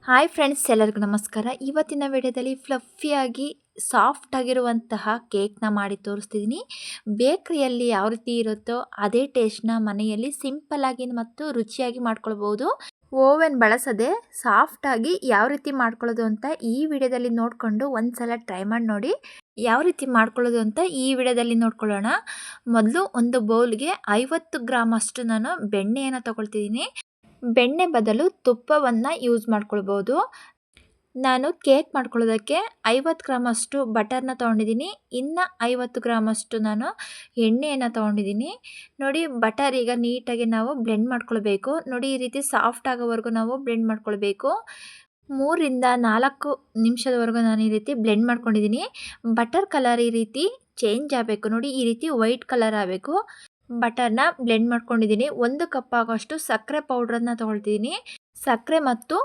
Hi friends, ಎಲ್ಲರಿಗೂ ನಮಸ್ಕಾರ. ಇವತ್ತಿನ ವಿಡಿಯೋದಲ್ಲಿ ಫ್ಲಫಿಯಾಗಿ ಸಾಫ್ಟ್ ಆಗಿರುವಂತಹ ಕೇಕ್ನ ಮಾಡಿ ತೋರಿಸ್ತಿದ್ದೀನಿ. ಬೇಕ್ರಿಯಲ್ಲಿ ಯಾವ ರೀತಿ ಇರುತ್ತೋ ಅದೇ ಟೇಸ್ಟ್ನ ಮನೆಯಲ್ಲಿ ಸಿಂಪಲ್ಲಾಗಿ ಮತ್ತು ರುಚಿಯಾಗಿ ಮಾಡ್ಕೊಳ್ಬೋದು. ಓವೆನ್ ಬಳಸದೆ ಸಾಫ್ಟಾಗಿ ಯಾವ ರೀತಿ ಮಾಡ್ಕೊಳ್ಳೋದು ಅಂತ ಈ ವಿಡಿಯೋದಲ್ಲಿ ನೋಡಿಕೊಂಡು ಒಂದ್ಸಲ ಟ್ರೈ ಮಾಡಿ ನೋಡಿ. ಯಾವ ರೀತಿ ಮಾಡ್ಕೊಳ್ಳೋದು ಅಂತ ಈ ವಿಡಿಯೋದಲ್ಲಿ ನೋಡ್ಕೊಳ್ಳೋಣ. ಮೊದಲು ಒಂದು ಬೌಲ್ಗೆ 50 ಗ್ರಾಮ್ ಅಷ್ಟು ನಾನು ಬೆಣ್ಣೆಯನ್ನು ತಗೊಳ್ತಿದ್ದೀನಿ. ಬೆಣ್ಣೆ ಬದಲು ತುಪ್ಪವನ್ನು ಯೂಸ್ ಮಾಡ್ಕೊಳ್ಬೋದು. ನಾನು ಕೇಕ್ ಮಾಡ್ಕೊಳ್ಳೋದಕ್ಕೆ 50 ಗ್ರಾಮ್ ಅಷ್ಟು ಬಟರ್ನ ತೊಗೊಂಡಿದ್ದೀನಿ. ಇನ್ನು 50 ಗ್ರಾಮ್ ಅಷ್ಟು ನಾನು ಎಣ್ಣೆಯನ್ನು ತೊಗೊಂಡಿದ್ದೀನಿ. ನೋಡಿ, ಬಟರ್ ಈಗ ನೀಟಾಗಿ ನಾವು ಬ್ಲೆಂಡ್ ಮಾಡ್ಕೊಳ್ಬೇಕು. ನೋಡಿ, ಈ ರೀತಿ ಸಾಫ್ಟ್ ಆಗೋವರೆಗೂ ನಾವು ಬ್ಲೆಂಡ್ ಮಾಡ್ಕೊಳ್ಬೇಕು. 3-4 ನಿಮಿಷದವರೆಗೂ ನಾನು ಈ ರೀತಿ ಬ್ಲೆಂಡ್ ಮಾಡ್ಕೊಂಡಿದ್ದೀನಿ. ಬಟರ್ ಕಲರ್ ಈ ರೀತಿ ಚೇಂಜ್ ಆಗಬೇಕು. ನೋಡಿ, ಈ ರೀತಿ ವೈಟ್ ಕಲರ್ ಆಗಬೇಕು. ಬಟರ್ನ ಬ್ಲೆಂಡ್ ಮಾಡ್ಕೊಂಡಿದ್ದೀನಿ. 1 ಕಪ್ ಆಗೋಷ್ಟು ಸಕ್ಕರೆ ಪೌಡ್ರನ್ನ ತೊಗೊಳ್ತಿದ್ದೀನಿ. ಸಕ್ಕರೆ ಮತ್ತು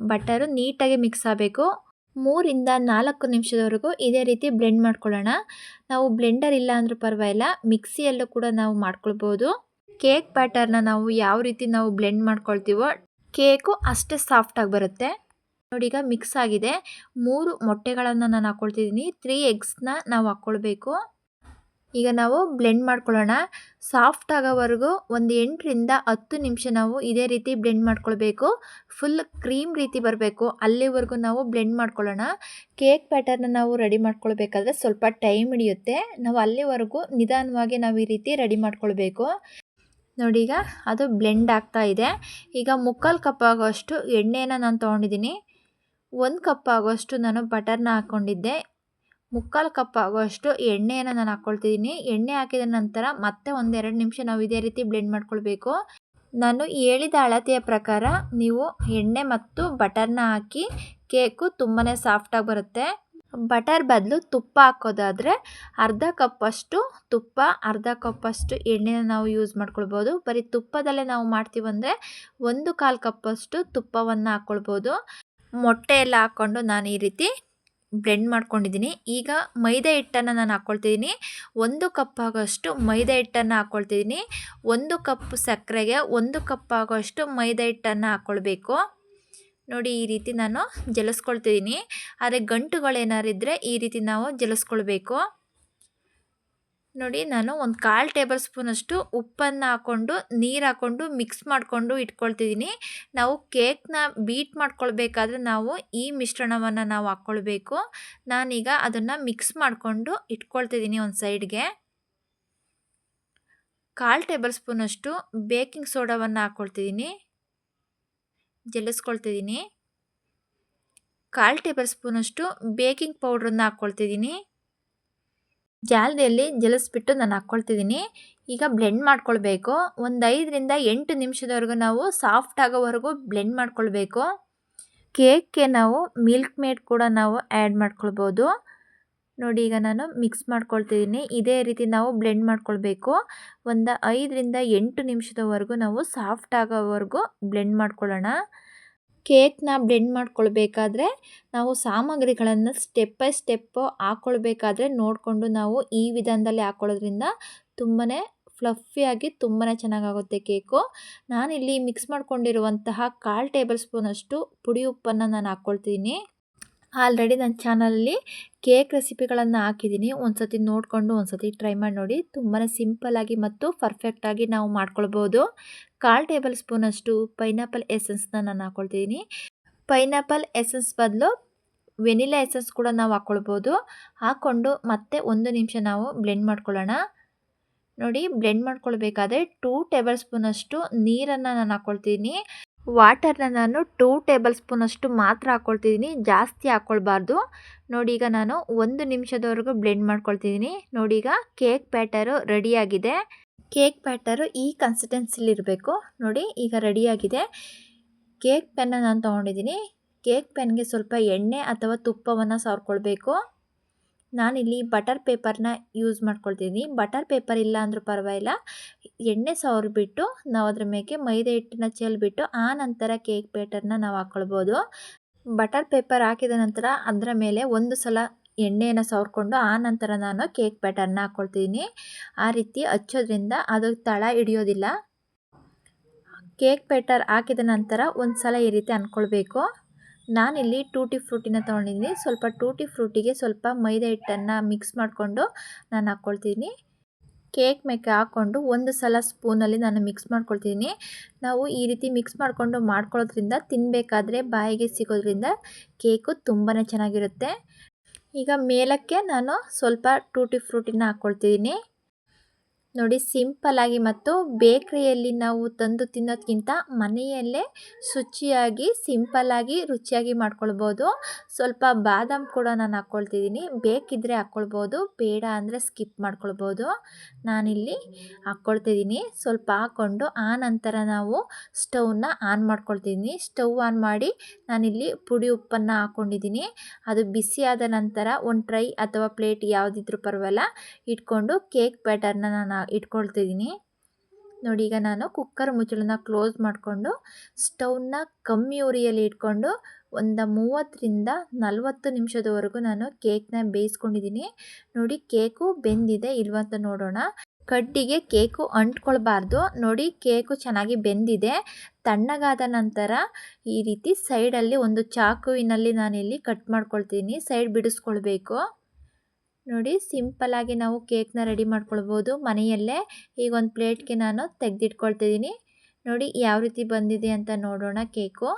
ಬಟರು ನೀಟಾಗಿ ಮಿಕ್ಸ್ ಆಗಬೇಕು. 3-4 ನಿಮಿಷದವರೆಗೂ ಇದೇ ರೀತಿ ಬ್ಲೆಂಡ್ ಮಾಡ್ಕೊಳ್ಳೋಣ. ನಾವು ಬ್ಲೆಂಡರ್ ಇಲ್ಲ ಅಂದರೂ ಪರವಾಗಿಲ್ಲ, ಮಿಕ್ಸಿಯಲ್ಲೂ ಕೂಡ ನಾವು ಮಾಡ್ಕೊಳ್ಬೋದು. ಕೇಕ್ ಬ್ಯಾಟರ್ನ ನಾವು ಯಾವ ರೀತಿ ನಾವು ಬ್ಲೆಂಡ್ ಮಾಡ್ಕೊಳ್ತೀವೋ ಕೇಕು ಅಷ್ಟೇ ಸಾಫ್ಟಾಗಿ ಬರುತ್ತೆ. ನೋಡಿ, ಈಗ ಮಿಕ್ಸ್ ಆಗಿದೆ. 3 ಮೊಟ್ಟೆಗಳನ್ನು ನಾನು ಹಾಕ್ಕೊಳ್ತಿದ್ದೀನಿ. 3 ಎಗ್ಸ್ನ ನಾವು ಹಾಕ್ಕೊಳ್ಬೇಕು. ಈಗ ನಾವು ಬ್ಲೆಂಡ್ ಮಾಡ್ಕೊಳ್ಳೋಣ. ಸಾಫ್ಟ್ ಆಗೋವರೆಗೂ ಒಂದು 8-10 ನಿಮಿಷ ನಾವು ಇದೇ ರೀತಿ ಬ್ಲೆಂಡ್ ಮಾಡ್ಕೊಳ್ಬೇಕು. ಫುಲ್ ಕ್ರೀಮ್ ರೀತಿ ಬರಬೇಕು, ಅಲ್ಲಿವರೆಗೂ ನಾವು ಬ್ಲೆಂಡ್ ಮಾಡ್ಕೊಳ್ಳೋಣ. ಕೇಕ್ ಬ್ಯಾಟರ್ನ ನಾವು ರೆಡಿ ಮಾಡ್ಕೊಳ್ಬೇಕಾದ್ರೆ ಸ್ವಲ್ಪ ಟೈಮ್ ಹಿಡಿಯುತ್ತೆ. ನಾವು ಅಲ್ಲಿವರೆಗೂ ನಿಧಾನವಾಗಿ ನಾವು ಈ ರೀತಿ ರೆಡಿ ಮಾಡ್ಕೊಳ್ಬೇಕು. ನೋಡಿ, ಈಗ ಅದು ಬ್ಲೆಂಡ್ ಆಗ್ತಾ ಇದೆ. ಈಗ 3/4 ಕಪ್ ಆಗೋಷ್ಟು ಎಣ್ಣೆನ ನಾನು ತೊಗೊಂಡಿದ್ದೀನಿ. 1 ಕಪ್ ಆಗೋಷ್ಟು ನಾನು ಬಟರ್ನ ಹಾಕ್ಕೊಂಡಿದ್ದೆ. 3/4 ಕಪ್ ಆಗುವಷ್ಟು ಎಣ್ಣೆಯನ್ನು ನಾನು ಹಾಕ್ಕೊಳ್ತಿದ್ದೀನಿ. ಎಣ್ಣೆ ಹಾಕಿದ ನಂತರ ಮತ್ತೆ 1-2 ನಿಮಿಷ ನಾವು ಇದೇ ರೀತಿ ಬ್ಲೆಂಡ್ ಮಾಡ್ಕೊಳ್ಬೇಕು. ನಾನು ಹೇಳಿದ ಅಳತೆಯ ಪ್ರಕಾರ ನೀವು ಎಣ್ಣೆ ಮತ್ತು ಬಟರ್ನ ಹಾಕಿ ಕೇಕು ತುಂಬಾ ಸಾಫ್ಟಾಗಿ ಬರುತ್ತೆ. ಬಟರ್ ಬದಲು ತುಪ್ಪ ಹಾಕೋದಾದರೆ ಅರ್ಧ ಕಪ್ಪಷ್ಟು ತುಪ್ಪ, ಅರ್ಧ ಕಪ್ಪಷ್ಟು ಎಣ್ಣೆನ ನಾವು ಯೂಸ್ ಮಾಡ್ಕೊಳ್ಬೋದು. ಬರೀ ತುಪ್ಪದಲ್ಲೇ ನಾವು ಮಾಡ್ತೀವಂದರೆ 1/4 ಕಪ್ಪಷ್ಟು ತುಪ್ಪವನ್ನು ಹಾಕ್ಕೊಳ್ಬೋದು. ಮೊಟ್ಟೆ ಎಲ್ಲ ಹಾಕ್ಕೊಂಡು ನಾನು ಈ ರೀತಿ ಬ್ಲೆಂಡ್ ಮಾಡ್ಕೊಂಡಿದ್ದೀನಿ. ಈಗ ಮೈದಾ ಹಿಟ್ಟನ್ನು ನಾನು ಹಾಕ್ಕೊಳ್ತಿದ್ದೀನಿ. 1 ಕಪ್ ಆಗೋಷ್ಟು ಮೈದಾ ಹಿಟ್ಟನ್ನು ಹಾಕ್ಕೊಳ್ತಿದ್ದೀನಿ. 1 ಕಪ್ ಸಕ್ಕರೆಗೆ 1 ಕಪ್ ಆಗೋಷ್ಟು ಮೈದಾ ಹಿಟ್ಟನ್ನು ಹಾಕ್ಕೊಳ್ಬೇಕು. ನೋಡಿ, ಈ ರೀತಿ ನಾನು ಜಲಿಸ್ಕೊಳ್ತಿದ್ದೀನಿ. ಆದರೆ ಗಂಟುಗಳೇನಾರು ಇದ್ದರೆ ಈ ರೀತಿ ನಾವು ಜಲಿಸ್ಕೊಳ್ಬೇಕು. ನೋಡಿ, ನಾನು 1/4 ಟೇಬಲ್ ಸ್ಪೂನಷ್ಟು ಉಪ್ಪನ್ನು ಹಾಕ್ಕೊಂಡು ನೀರು ಹಾಕ್ಕೊಂಡು ಮಿಕ್ಸ್ ಮಾಡಿಕೊಂಡು ಇಟ್ಕೊಳ್ತಿದ್ದೀನಿ. ನಾವು ಕೇಕ್ನ ಬೀಟ್ ಮಾಡ್ಕೊಳ್ಬೇಕಾದ್ರೆ ನಾವು ಈ ಮಿಶ್ರಣವನ್ನು ನಾವು ಹಾಕ್ಕೊಳ್ಬೇಕು. ನಾನೀಗ ಅದನ್ನು ಮಿಕ್ಸ್ ಮಾಡಿಕೊಂಡು ಇಟ್ಕೊಳ್ತಿದ್ದೀನಿ ಒಂದು ಸೈಡ್ಗೆ. 1/4 ಟೇಬಲ್ ಸ್ಪೂನಷ್ಟು ಬೇಕಿಂಗ್ ಸೋಡಾವನ್ನು ಹಾಕ್ಕೊಳ್ತಿದ್ದೀನಿ, ಜಲಿಸ್ಕೊಳ್ತಿದ್ದೀನಿ. 1/4 ಟೇಬಲ್ ಸ್ಪೂನಷ್ಟು ಬೇಕಿಂಗ್ ಪೌಡ್ರನ್ನ ಹಾಕ್ಕೊಳ್ತಿದ್ದೀನಿ. ಜಾಲರಿಯಲ್ಲಿ ಜಲಿಸ್ಬಿಟ್ಟು ನಾನು ಹಾಕ್ಕೊಳ್ತಿದ್ದೀನಿ. ಈಗ ಬ್ಲೆಂಡ್ ಮಾಡ್ಕೊಳ್ಬೇಕು. ಒಂದು 5-8 ನಿಮಿಷದವರೆಗೂ ನಾವು ಸಾಫ್ಟ್ ಆಗೋವರೆಗೂ ಬ್ಲೆಂಡ್ ಮಾಡ್ಕೊಳ್ಬೇಕು. ಕೇಕ್ಗೆ ನಾವು ಮಿಲ್ಕ್ ಮೇಡ್ ಕೂಡ ನಾವು ಆ್ಯಡ್ ಮಾಡ್ಕೊಳ್ಬೋದು. ನೋಡಿ, ಈಗ ನಾನು ಮಿಕ್ಸ್ ಮಾಡ್ಕೊಳ್ತಿದ್ದೀನಿ. ಇದೇ ರೀತಿ ನಾವು ಬ್ಲೆಂಡ್ ಮಾಡ್ಕೊಳ್ಬೇಕು. ಒಂದು 5-8 ನಿಮಿಷದವರೆಗೂ ನಾವು ಸಾಫ್ಟ್ ಆಗೋವರೆಗೂ ಬ್ಲೆಂಡ್ ಮಾಡ್ಕೊಳ್ಳೋಣ. ಕೇಕ್ನ ಬ್ಲೆಂಡ್ ಮಾಡ್ಕೊಳ್ಬೇಕಾದ್ರೆ ನಾವು ಸಾಮಗ್ರಿಗಳನ್ನು ಸ್ಟೆಪ್ ಬೈ ಸ್ಟೆಪ್ಪು ಹಾಕ್ಕೊಳ್ಬೇಕಾದ್ರೆ ನೋಡಿಕೊಂಡು ನಾವು ಈ ವಿಧಾನದಲ್ಲಿ ಹಾಕ್ಕೊಳ್ಳೋದ್ರಿಂದ ತುಂಬಾ ಫ್ಲಫಿಯಾಗಿ ತುಂಬಾ ಚೆನ್ನಾಗಾಗುತ್ತೆ ಕೇಕು. ನಾನಿಲ್ಲಿ ಮಿಕ್ಸ್ ಮಾಡ್ಕೊಂಡಿರುವಂತಹ 1/4 ಟೇಬಲ್ ಸ್ಪೂನಷ್ಟು ಪುಡಿ ಉಪ್ಪನ್ನು ನಾನು ಹಾಕ್ಕೊಳ್ತೀನಿ. ಆಲ್ರೆಡಿ ನನ್ನ ಚಾನಲಲ್ಲಿ ಕೇಕ್ ರೆಸಿಪಿಗಳನ್ನು ಹಾಕಿದ್ದೀನಿ. ಒಂದು ಸತಿ ನೋಡಿಕೊಂಡು ಒಂದು ಸತಿ ಟ್ರೈ ಮಾಡಿ ನೋಡಿ. ತುಂಬಾ ಸಿಂಪಲ್ಲಾಗಿ ಮತ್ತು ಪರ್ಫೆಕ್ಟಾಗಿ ನಾವು ಮಾಡ್ಕೊಳ್ಬೋದು. 1/4 ಟೇಬಲ್ ಸ್ಪೂನಷ್ಟು ಪೈನಾಪಲ್ ಎಸೆನ್ಸ್ನ ನಾನು ಹಾಕ್ಕೊಳ್ತಿದ್ದೀನಿ. ಪೈನಾಪಲ್ ಎಸೆನ್ಸ್ ಬದಲು ವೆನಿಲಾ ಎಸೆನ್ಸ್ ಕೂಡ ನಾವು ಹಾಕ್ಕೊಳ್ಬೋದು. ಹಾಕ್ಕೊಂಡು ಮತ್ತೆ 1 ನಿಮಿಷ ನಾವು ಬ್ಲೆಂಡ್ ಮಾಡ್ಕೊಳ್ಳೋಣ. ನೋಡಿ, ಬ್ಲೆಂಡ್ ಮಾಡ್ಕೊಳ್ಬೇಕಾದ್ರೆ 2 ಟೇಬಲ್ ಸ್ಪೂನಷ್ಟು ನೀರನ್ನು ನಾನು ಹಾಕ್ಕೊಳ್ತೀನಿ. ವಾಟರ್ನ ನಾನು 2 ಟೇಬಲ್ ಸ್ಪೂನಷ್ಟು ಮಾತ್ರ ಹಾಕ್ಕೊಳ್ತಿದ್ದೀನಿ, ಜಾಸ್ತಿ ಹಾಕ್ಕೊಳ್ಬಾರ್ದು. ನೋಡಿ, ಈಗ ನಾನು 1 ನಿಮಿಷದವರೆಗೂ ಬ್ಲೆಂಡ್ ಮಾಡ್ಕೊಳ್ತಿದ್ದೀನಿ. ನೋಡಿ, ಈಗ ಕೇಕ್ ಬ್ಯಾಟರು ರೆಡಿಯಾಗಿದೆ. ಕೇಕ್ ಬ್ಯಾಟರು ಈ ಕನ್ಸಿಸ್ಟೆನ್ಸಿಲಿರಬೇಕು. ನೋಡಿ, ಈಗ ರೆಡಿಯಾಗಿದೆ. ಕೇಕ್ ಪೆನ್ನ ನಾನು ತೊಗೊಂಡಿದ್ದೀನಿ. ಕೇಕ್ ಪೆನ್ಗೆ ಸ್ವಲ್ಪ ಎಣ್ಣೆ ಅಥವಾ ತುಪ್ಪವನ್ನು ಸವರ್ಕೊಳ್ಬೇಕು. ನಾನಿಲ್ಲಿ ಬಟರ್ ಪೇಪರ್ನ ಯೂಸ್ ಮಾಡ್ಕೊಳ್ತಿದ್ದೀನಿ. ಬಟರ್ ಪೇಪರ್ ಇಲ್ಲ ಅಂದರೂ ಪರವಾಗಿಲ್ಲ, ಎಣ್ಣೆ ಸವರ್ಬಿಟ್ಟು ನಾವು ಅದ್ರ ಮೇಲೆ ಮೈದಾ ಹಿಟ್ಟನ್ನ ಚೆಲ್ಬಿಟ್ಟು ಆ ನಂತರ ಕೇಕ್ ಬ್ಯಾಟರ್ನ ನಾವು ಹಾಕ್ಕೊಳ್ಬೋದು. ಬಟರ್ ಪೇಪರ್ ಹಾಕಿದ ನಂತರ ಅದರ ಮೇಲೆ ಒಂದು ಸಲ ಎಣ್ಣೆಯನ್ನು ಸವರ್ಕೊಂಡು ಆ ನಂತರ ನಾನು ಕೇಕ್ ಬ್ಯಾಟರ್ನ ಹಾಕ್ಕೊಳ್ತಿದ್ದೀನಿ. ಆ ರೀತಿ ಹಚ್ಚೋದ್ರಿಂದ ಅದು ತಳ ಹಿಡಿಯೋದಿಲ್ಲ. ಕೇಕ್ ಬ್ಯಾಟರ್ ಹಾಕಿದ ನಂತರ ಒಂದು ಸಲ ಈ ರೀತಿ ಅಂದ್ಕೊಳ್ಬೇಕು. ನಾನಿಲ್ಲಿ ಟೂಟಿ ಫ್ರೂಟಿನ ತೊಗೊಂಡಿದ್ದೀನಿ. ಸ್ವಲ್ಪ ಟೂಟಿ ಫ್ರೂಟಿಗೆ ಸ್ವಲ್ಪ ಮೈದಾ ಹಿಟ್ಟನ್ನು ಮಿಕ್ಸ್ ಮಾಡಿಕೊಂಡು ನಾನು ಹಾಕ್ಕೊಳ್ತೀನಿ. ಕೇಕ್ ಮೇಕೆ ಹಾಕ್ಕೊಂಡು ಒಂದು ಸಲ ಸ್ಪೂನಲ್ಲಿ ನಾನು ಮಿಕ್ಸ್ ಮಾಡ್ಕೊಳ್ತೀನಿ. ನಾವು ಈ ರೀತಿ ಮಿಕ್ಸ್ ಮಾಡಿಕೊಂಡು ಮಾಡ್ಕೊಳ್ಳೋದ್ರಿಂದ ತಿನ್ನಬೇಕಾದ್ರೆ ಬಾಯಿಗೆ ಸಿಗೋದ್ರಿಂದ ಕೇಕು ತುಂಬಾ ಚೆನ್ನಾಗಿರುತ್ತೆ. ಈಗ ಮೇಲಕ್ಕೆ ನಾನು ಸ್ವಲ್ಪ ಟೂಟಿ ಫ್ರೂಟಿನ ಹಾಕ್ಕೊಳ್ತಿದ್ದೀನಿ. ನೋಡಿ, ಸಿಂಪಲ್ಲಾಗಿ ಮತ್ತು ಬೇಕ್ರಿಯಲ್ಲಿ ನಾವು ತಂದು ತಿನ್ನೋದಕ್ಕಿಂತ ಮನೆಯಲ್ಲೇ ಶುಚಿಯಾಗಿ ಸಿಂಪಲ್ಲಾಗಿ ರುಚಿಯಾಗಿ ಮಾಡ್ಕೊಳ್ಬೋದು. ಸ್ವಲ್ಪ ಬಾದಾಮ್ ಕೂಡ ನಾನು ಹಾಕ್ಕೊಳ್ತಿದ್ದೀನಿ. ಬೇಕಿದ್ದರೆ ಹಾಕ್ಕೊಳ್ಬೋದು, ಬೇಡ ಅಂದರೆ ಸ್ಕಿಪ್ ಮಾಡ್ಕೊಳ್ಬೋದು. ನಾನಿಲ್ಲಿ ಹಾಕ್ಕೊಳ್ತಿದ್ದೀನಿ. ಸ್ವಲ್ಪ ಹಾಕ್ಕೊಂಡು ಆ ನಂತರ ನಾವು ಸ್ಟವ್ನ ಆನ್ ಮಾಡ್ಕೊಳ್ತಿದ್ದೀನಿ. ಸ್ಟವ್ ಆನ್ ಮಾಡಿ ನಾನಿಲ್ಲಿ ಪುಡಿ ಉಪ್ಪನ್ನು ಹಾಕ್ಕೊಂಡಿದ್ದೀನಿ. ಅದು ಬಿಸಿಯಾದ ನಂತರ ಒಂದು ಟ್ರೈ ಅಥವಾ ಪ್ಲೇಟ್ ಯಾವುದಿದ್ರೂ ಪರವಾಗಿಲ್ಲ ಇಟ್ಕೊಂಡು ಕೇಕ್ ಬ್ಯಾಟರ್ನ ನಾನು ಇಟ್ಕೊಳ್ತಿದ್ದೀನಿ. ನೋಡಿ, ಈಗ ನಾನು ಕುಕ್ಕರ್ ಮುಚ್ಚಳನ ಕ್ಲೋಸ್ ಮಾಡಿಕೊಂಡು ಸ್ಟವ್ನ ಕಮ್ಮಿ ಉರಿಯಲ್ಲಿ ಇಟ್ಕೊಂಡು ಒಂದು 30ರಿಂದ 40 ನಿಮಿಷದವರೆಗೂ ನಾನು ಕೇಕ್ನ ಬೇಯಿಸ್ಕೊಂಡಿದ್ದೀನಿ. ನೋಡಿ, ಕೇಕು ಬೆಂದಿದೆ ಇಲ್ವಂತ ನೋಡೋಣ. ಕಡ್ಡಿಗೆ ಕೇಕು ಅಂಟ್ಕೊಳ್ಬಾರ್ದು. ನೋಡಿ, ಕೇಕು ಚೆನ್ನಾಗಿ ಬೆಂದಿದೆ. ತಣ್ಣಗಾದ ನಂತರ ಈ ರೀತಿ ಸೈಡಲ್ಲಿ ಒಂದು ಚಾಕುವಿನಲ್ಲಿ ನಾನಿಲ್ಲಿ ಕಟ್ ಮಾಡ್ಕೊಳ್ತೀನಿ. ಸೈಡ್ ಬಿಡಿಸ್ಕೊಳ್ಬೇಕು. ನೋಡಿ, ಸಿಂಪಲ್ಲಾಗಿ ನಾವು ಕೇಕ್ನ ರೆಡಿ ಮಾಡ್ಕೊಳ್ಬೋದು ಮನೆಯಲ್ಲೇ. ಈಗ ಒಂದು ಪ್ಲೇಟ್ಗೆ ನಾನು ತೆಗೆದಿಟ್ಕೊಳ್ತಿದ್ದೀನಿ. ನೋಡಿ ಯಾವ ರೀತಿ ಬಂದಿದೆ ಅಂತ ನೋಡೋಣ. ಕೇಕು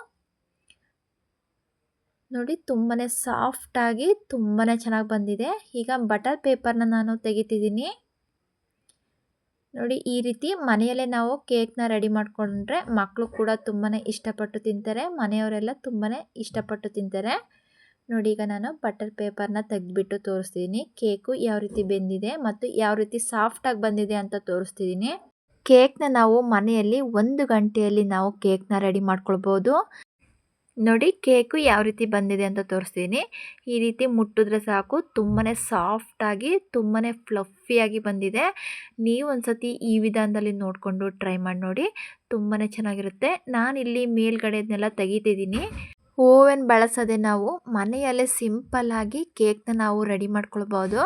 ನೋಡಿ ತುಂಬಾ ಸಾಫ್ಟಾಗಿ ತುಂಬಾ ಚೆನ್ನಾಗಿ ಬಂದಿದೆ. ಈಗ ಬಟರ್ ಪೇಪರ್ನ ನಾನು ತೆಗಿತಿದ್ದೀನಿ. ನೋಡಿ, ಈ ರೀತಿ ಮನೆಯಲ್ಲೇ ನಾವು ಕೇಕ್ನ ರೆಡಿ ಮಾಡಿಕೊಂಡ್ರೆ ಮಕ್ಕಳು ಕೂಡ ತುಂಬಾ ಇಷ್ಟಪಟ್ಟು ತಿಂತಾರೆ. ಮನೆಯವರೆಲ್ಲ ತುಂಬಾ ಇಷ್ಟಪಟ್ಟು ತಿಂತಾರೆ. ನೋಡಿ, ಈಗ ನಾನು ಬಟರ್ ಪೇಪರ್ನ ತೆಗೆದುಬಿಟ್ಟು ತೋರಿಸ್ತಿದ್ದೀನಿ. ಕೇಕು ಯಾವ ರೀತಿ ಬೆಂದಿದೆ ಮತ್ತು ಯಾವ ರೀತಿ ಸಾಫ್ಟಾಗಿ ಬಂದಿದೆ ಅಂತ ತೋರಿಸ್ತಿದ್ದೀನಿ. ಕೇಕ್ನ ನಾವು ಮನೆಯಲ್ಲಿ 1 ಗಂಟೆಯಲ್ಲಿ ನಾವು ಕೇಕ್ನ ರೆಡಿ ಮಾಡ್ಕೊಳ್ಬೋದು. ನೋಡಿ, ಕೇಕು ಯಾವ ರೀತಿ ಬಂದಿದೆ ಅಂತ ತೋರಿಸ್ತೀನಿ. ಈ ರೀತಿ ಮುಟ್ಟಿದ್ರೆ ಸಾಕು, ತುಂಬಾ ಸಾಫ್ಟಾಗಿ ತುಂಬಾ ಫ್ಲಫಿಯಾಗಿ ಬಂದಿದೆ. ನೀವು ಒಂದ್ಸತಿ ಈ ವಿಧಾನದಲ್ಲಿ ನೋಡಿಕೊಂಡು ಟ್ರೈ ಮಾಡಿ ನೋಡಿ, ತುಂಬಾ ಚೆನ್ನಾಗಿರುತ್ತೆ. ನಾನಿಲ್ಲಿ ಮೇಲ್ಗಡೆದನ್ನೆಲ್ಲ ತೆಗಿತಿದ್ದೀನಿ. ಓವೆನ್ ಬಳಸದೆ ನಾವು ಮನೆಯಲ್ಲೇ ಸಿಂಪಲ್ಲಾಗಿ ಕೇಕ್ನ ನಾವು ರೆಡಿ ಮಾಡ್ಕೊಳ್ಬೋದು.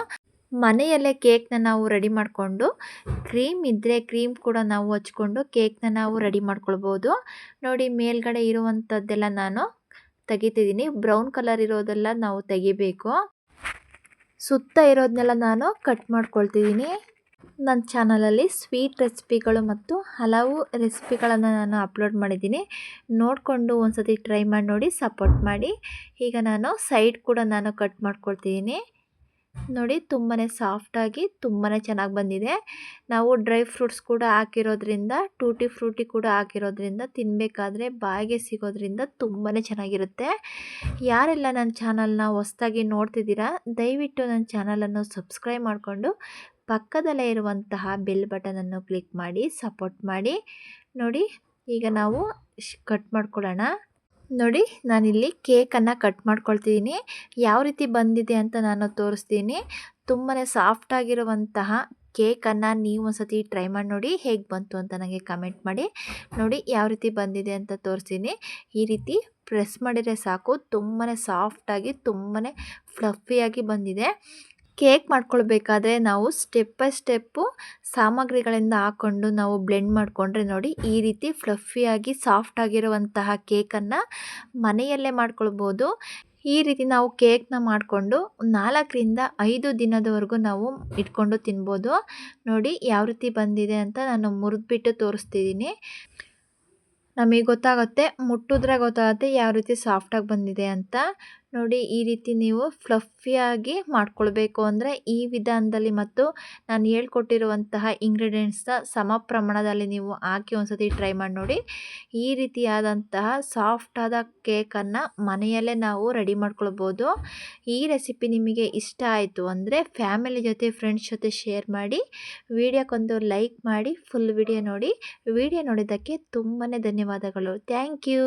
ಮನೆಯಲ್ಲೇ ಕೇಕ್ನ ನಾವು ರೆಡಿ ಮಾಡಿಕೊಂಡು ಕ್ರೀಮ್ ಇದ್ದರೆ ಕ್ರೀಮ್ ಕೂಡ ನಾವು ಹಚ್ಕೊಂಡು ಕೇಕ್ನ ನಾವು ರೆಡಿ ಮಾಡ್ಕೊಳ್ಬೋದು. ನೋಡಿ, ಮೇಲ್ಗಡೆ ಇರುವಂಥದ್ದೆಲ್ಲ ನಾನು ತೆಗಿತಿದ್ದೀನಿ. ಬ್ರೌನ್ ಕಲರ್ ಇರೋದೆಲ್ಲ ನಾವು ತೆಗಿಬೇಕು. ಸುತ್ತ ಇರೋದನ್ನೆಲ್ಲ ನಾನು ಕಟ್ ಮಾಡ್ಕೊಳ್ತಿದ್ದೀನಿ. ನನ್ನ ಚಾನಲಲ್ಲಿ ಸ್ವೀಟ್ ರೆಸಿಪಿಗಳು ಮತ್ತು ಹಲವು ರೆಸಿಪಿಗಳನ್ನು ನಾನು ಅಪ್ಲೋಡ್ ಮಾಡಿದ್ದೀನಿ. ನೋಡಿಕೊಂಡು ಒಂದು ಸತಿ ಟ್ರೈ ಮಾಡಿ ನೋಡಿ, ಸಪೋರ್ಟ್ ಮಾಡಿ. ಈಗ ನಾನು ಸೈಡ್ ಕೂಡ ನಾನು ಕಟ್ ಮಾಡ್ಕೊಳ್ತಿದ್ದೀನಿ. ನೋಡಿ, ತುಂಬಾ ಸಾಫ್ಟಾಗಿ ತುಂಬಾ ಚೆನ್ನಾಗಿ ಬಂದಿದೆ. ನಾವು ಡ್ರೈ ಫ್ರೂಟ್ಸ್ ಕೂಡ ಹಾಕಿರೋದ್ರಿಂದ, ಟೂಟಿ ಫ್ರೂಟಿ ಕೂಡ ಹಾಕಿರೋದ್ರಿಂದ ತಿನ್ನಬೇಕಾದ್ರೆ ಬಾಯಿಗೆ ಸಿಗೋದ್ರಿಂದ ತುಂಬಾ ಚೆನ್ನಾಗಿರುತ್ತೆ. ಯಾರೆಲ್ಲ ನನ್ನ ಚಾನಲ್ನ ಹೊಸದಾಗಿ ನೋಡ್ತಿದ್ದೀರಾ, ದಯವಿಟ್ಟು ನನ್ನ ಚಾನಲನ್ನು ಸಬ್ಸ್ಕ್ರೈಬ್ ಮಾಡಿಕೊಂಡು ಪಕ್ಕದಲ್ಲೇ ಇರುವಂತಹ ಬೆಲ್ ಬಟನನ್ನು ಕ್ಲಿಕ್ ಮಾಡಿ ಸಪೋರ್ಟ್ ಮಾಡಿ. ನೋಡಿ, ಈಗ ನಾವು ಕಟ್ ಮಾಡ್ಕೊಳ್ಳೋಣ. ನೋಡಿ, ನಾನಿಲ್ಲಿ ಕೇಕನ್ನು ಕಟ್ ಮಾಡ್ಕೊಳ್ತಿದ್ದೀನಿ. ಯಾವ ರೀತಿ ಬಂದಿದೆ ಅಂತ ನಾನು ತೋರಿಸ್ತೀನಿ. ತುಂಬಾ ಸಾಫ್ಟಾಗಿರುವಂತಹ ಕೇಕನ್ನು ನೀವು ಒಂದ್ಸತಿ ಟ್ರೈ ಮಾಡಿ ನೋಡಿ, ಹೇಗೆ ಬಂತು ಅಂತ ನನಗೆ ಕಮೆಂಟ್ ಮಾಡಿ. ನೋಡಿ, ಯಾವ ರೀತಿ ಬಂದಿದೆ ಅಂತ ತೋರಿಸ್ತೀನಿ. ಈ ರೀತಿ ಪ್ರೆಸ್ ಮಾಡಿದರೆ ಸಾಕು, ತುಂಬಾ ಸಾಫ್ಟಾಗಿ ತುಂಬಾ ಫ್ಲಫಿಯಾಗಿ ಬಂದಿದೆ. ಕೇಕ್ ಮಾಡ್ಕೊಳ್ಬೇಕಾದ್ರೆ ನಾವು ಸ್ಟೆಪ್ ಬೈ ಸ್ಟೆಪ್ಪು ಸಾಮಗ್ರಿಗಳಿಂದ ಹಾಕ್ಕೊಂಡು ನಾವು ಬ್ಲೆಂಡ್ ಮಾಡಿಕೊಂಡ್ರೆ ನೋಡಿ, ಈ ರೀತಿ ಫ್ಲಫಿಯಾಗಿ ಸಾಫ್ಟಾಗಿರುವಂತಹ ಕೇಕನ್ನು ಮನೆಯಲ್ಲೇ ಮಾಡ್ಕೊಳ್ಬೋದು. ಈ ರೀತಿ ನಾವು ಕೇಕ್ನ ಮಾಡಿಕೊಂಡು 4ರಿಂದ 5 ದಿನದವರೆಗೂ ನಾವು ಇಟ್ಕೊಂಡು ತಿನ್ಬೋದು. ನೋಡಿ, ಯಾವ ರೀತಿ ಬಂದಿದೆ ಅಂತ ನಾನು ಮುರಿದ್ಬಿಟ್ಟು ತೋರಿಸ್ತಿದ್ದೀನಿ. ನಮಗೆ ಗೊತ್ತಾಗುತ್ತೆ, ಮುಟ್ಟಿದ್ರೆ ಗೊತ್ತಾಗುತ್ತೆ ಯಾವ ರೀತಿ ಸಾಫ್ಟಾಗಿ ಬಂದಿದೆ ಅಂತ. ನೋಡಿ, ಈ ರೀತಿ ನೀವು ಫ್ಲಫಿಯಾಗಿ ಮಾಡ್ಕೊಳ್ಬೇಕು ಅಂದರೆ ಈ ವಿಧಾನದಲ್ಲಿ ಮತ್ತು ನಾನು ಹೇಳ್ಕೊಟ್ಟಿರುವಂತಹ ಇಂಗ್ರೀಡಿಯೆಂಟ್ಸ್ನ ಸಮ ಪ್ರಮಾಣದಲ್ಲಿ ನೀವು ಹಾಕಿ ಒಂದ್ಸತಿ ಟ್ರೈ ಮಾಡಿ ನೋಡಿ. ಈ ರೀತಿಯಾದಂತಹ ಸಾಫ್ಟಾದ ಕೇಕನ್ನು ಮನೆಯಲ್ಲೇ ನಾವು ರೆಡಿ ಮಾಡ್ಕೊಳ್ಬೋದು. ಈ ರೆಸಿಪಿ ನಿಮಗೆ ಇಷ್ಟ ಆಯಿತು ಅಂದರೆ ಫ್ಯಾಮಿಲಿ ಜೊತೆ ಫ್ರೆಂಡ್ಸ್ ಜೊತೆ ಶೇರ್ ಮಾಡಿ. ವಿಡಿಯೋಕ್ಕೊಂದು ಲೈಕ್ ಮಾಡಿ ಫುಲ್ ವಿಡಿಯೋ ನೋಡಿ. ವಿಡಿಯೋ ನೋಡಿದ್ದಕ್ಕೆ ತುಂಬಾ ಧನ್ಯವಾದಗಳು. Thank you.